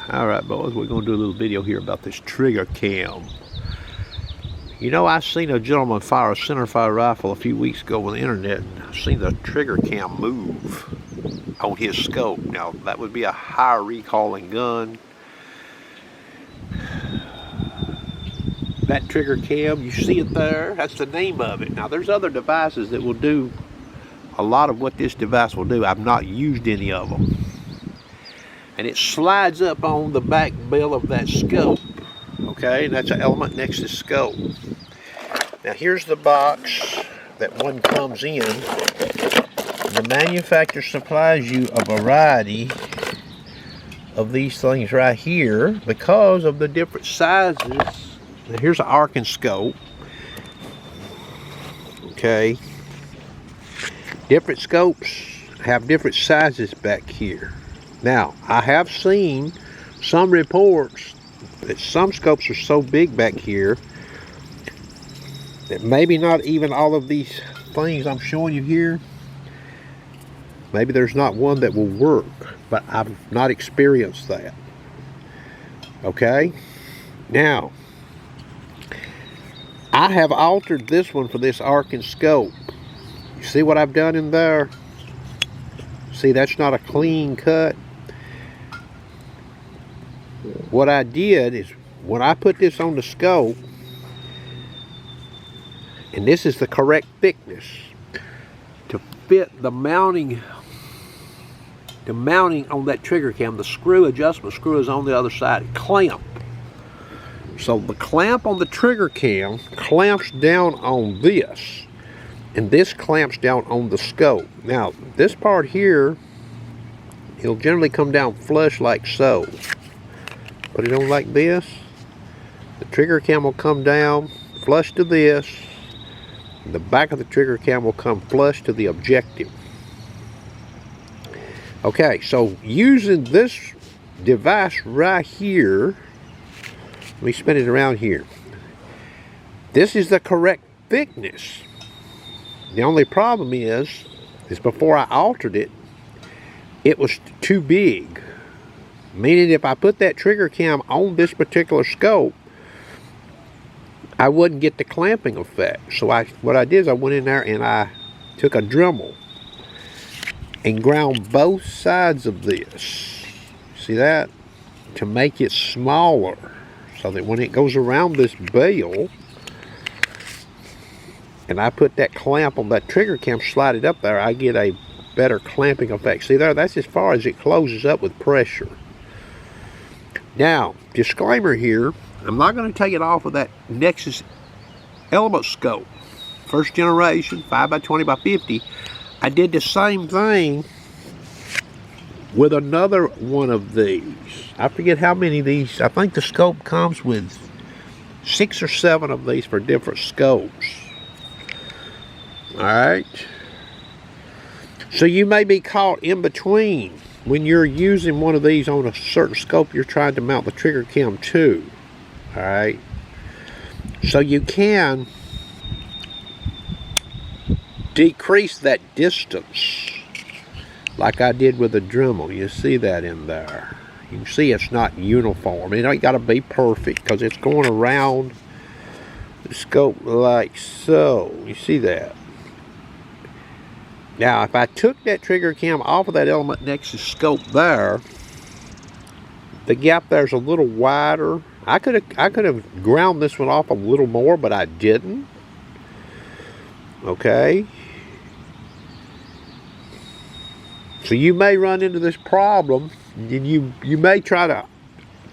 Alright boys, we're going to do a little video here about this trigger cam. You know, I seen a gentleman fire a centerfire rifle a few weeks ago on the internet, and I seen the trigger cam move on his scope. Now, that would be a higher recoiling gun. That trigger cam, you see it there, that's the name of it. Now, there's other devices that will do a lot of what this device will do. I've not used any of them. And it slides up on the back bill of that scope. Okay, and that's an element next to the scope. Now here's the box that one comes in. The manufacturer supplies you a variety of these things right here because of the different sizes. Now here's an Arken scope. Okay, different scopes have different sizes back here. Now, I have seen some reports that some scopes are so big back here that maybe not even all of these things I'm showing you here, maybe there's not one that will work, but I've not experienced that. Okay? Now, I have altered this one for this Arken scope. You see what I've done in there? See, that's not a clean cut. What I did is, when I put this on the scope, and this is the correct thickness to fit the mounting on that trigger cam, the screw adjustment screw is on the other side, clamp. So the clamp on the trigger cam clamps down on this, and this clamps down on the scope. Now, this part here, it'll generally come down flush like so. Put it on like this. The trigger cam will come down flush to this. The back of the trigger cam will come flush to the objective. Okay, so using this device right here, let me spin it around here. This is the correct thickness. The only problem is before I altered it, it was too big. Meaning if I put that trigger cam on this particular scope, I wouldn't get the clamping effect. So what I did is I went in there and I took a Dremel and ground both sides of this. See that? To make it smaller, so that when it goes around this bail, and I put that clamp on that trigger cam, slide it up there, I get a better clamping effect. See there? That's as far as it closes up with pressure. Now, disclaimer here, I'm not going to take it off of that Nexus element scope. First generation, 5x20x50. I did the same thing with another one of these. I forget how many of these. I think the scope comes with 6 or 7 of these for different scopes. Alright. So you may be caught in between when you're using one of these on a certain scope you're trying to mount the trigger cam to. Alright. So you can decrease that distance like I did with the Dremel. You see that in there. You can see it's not uniform. It ain't got to be perfect because it's going around the scope like so. You see that? Now, if I took that trigger cam off of that element next to scope there, the gap there's a little wider. I could have ground this one off a little more, but I didn't. Okay. So you may run into this problem, and you may try to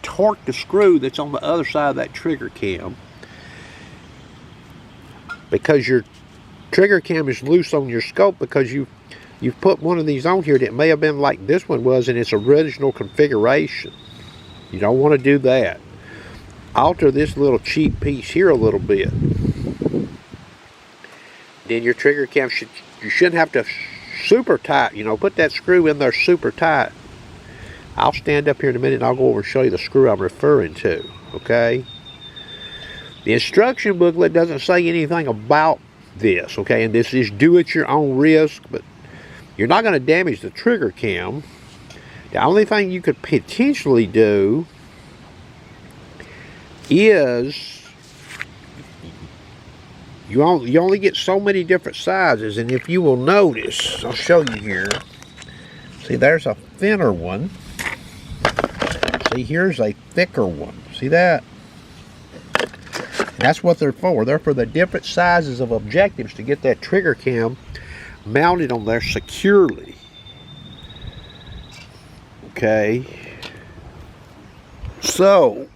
torque the screw that's on the other side of that trigger cam because your trigger cam is loose on your scope because you've put one of these on here that may have been like this one was in its original configuration. You don't want to do that. Alter this little cheap piece here a little bit. Then your trigger cam you shouldn't have to super tight, put that screw in there super tight. I'll stand up here in a minute and I'll go over and show you the screw I'm referring to. Okay? The instruction booklet doesn't say anything about this, okay, and this is do at your own risk, but you're not going to damage the trigger cam. The only thing you could potentially do is you only get so many different sizes, and if you will notice, I'll show you here. See, there's a thinner one. See, here's a thicker one. See that? And that's what they're for. They're for the different sizes of objectives to get that trigger cam mounted on there securely. Okay. So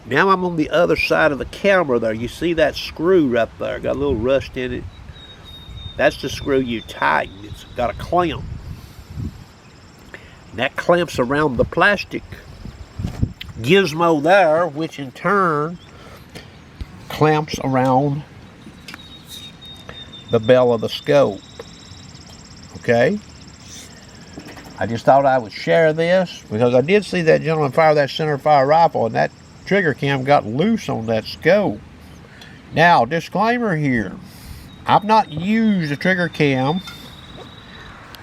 now I'm on the other side of the camera there. You see that screw right there? Got a little rust in it. That's the screw you tighten. It's got a clamp. And that clamps around the plastic gizmo there, which in turn clamps around the bell of the scope. Okay? I just thought I would share this because I did see that gentleman fire that center fire rifle and that trigger cam got loose on that scope. Now, disclaimer here. I've not used a trigger cam.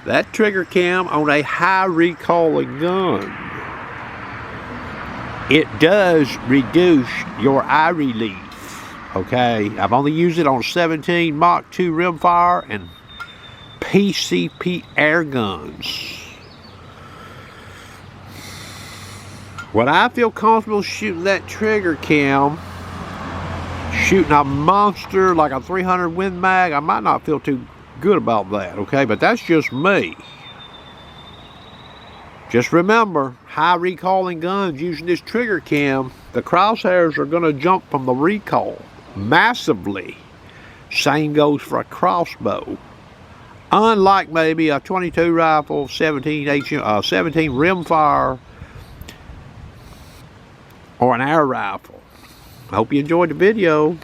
That trigger cam on a high recoiling gun, it does reduce your eye relief. Okay, I've only used it on 17 Mach 2 rimfire and PCP air guns. When I feel comfortable shooting that trigger cam, shooting a monster like a 300 Win Mag, I might not feel too good about that, okay? But that's just me. Just remember, high recoiling guns using this trigger cam, the crosshairs are going to jump from the recoil massively. Same goes for a crossbow. Unlike maybe a 22 rifle, 17 rimfire, or an air rifle. I hope you enjoyed the video.